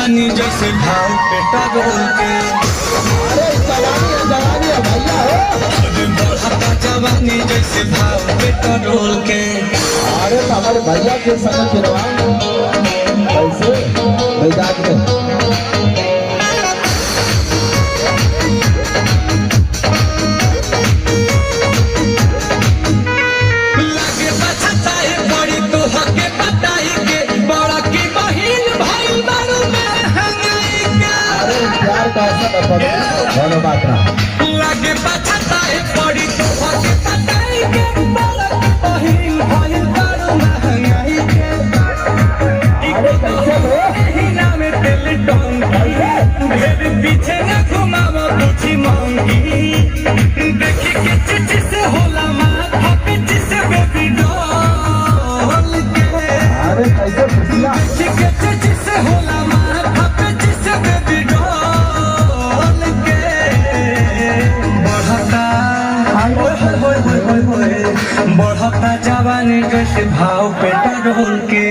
जवानी जैसे भाव पेट्रोल के। अरे जवानी है भैया हो। बढ़ता जवानी जैसे भाव पेट्रोल के। अरे हमारे भैया के संग चलवा कैसे मिजाज में। बोलो बात ना लागे बचता है बड़ी तो होके पटाई के बोला बहिन भाई दारू महंगाई के। अरे कैसे हो ही नाम दिल डोंग ढेर पीछे न घुमावा पूछी मांगी। देखी के चिट्ठी से होला माथा पीछे से बेबी डॉल के। अरे कैसे खुशियाँ देखी के चिट्ठी से होला माथा पीछे से बेबी डॉल। बढ़ता जवानी जैसे भाव पेट्रोल के।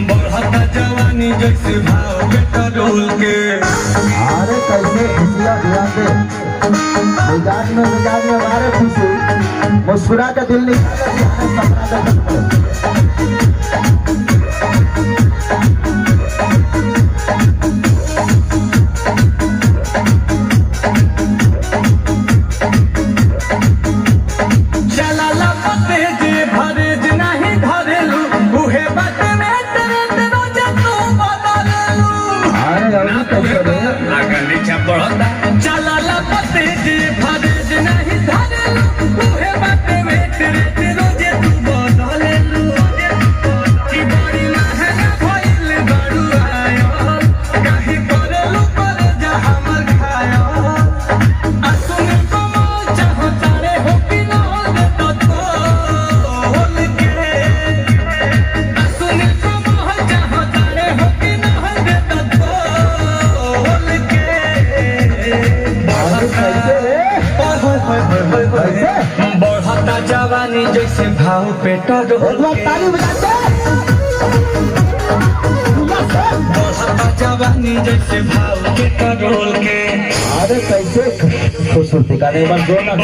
बढ़ता जवानी जैसे भाव पेट्रोल के। अरे कैसे खुशियाँ दिया के मिजाज में मारे खुशी मुस्कुरा के दिल निकाले। चला तेज भरेज नहीं धरेलू उहे बाटे में तेरे रोजे तू बदलेलू। की बड़ी महंगा भइल बड़ू आयो काहे करेलू करे जा हमर खायो। आ सुन कमल चाहता रे हो कि न दे तो तोल के। आ सुन कमल चाहता रे हो कि न दे तो तोल के। बढ़ता जवानी जैसे भाव पेट्रोल के। बढ़ता जवानी जैसे भाव पेट्रोल के। अरे कैसे खूबसूरती का नहीं बन दो ना।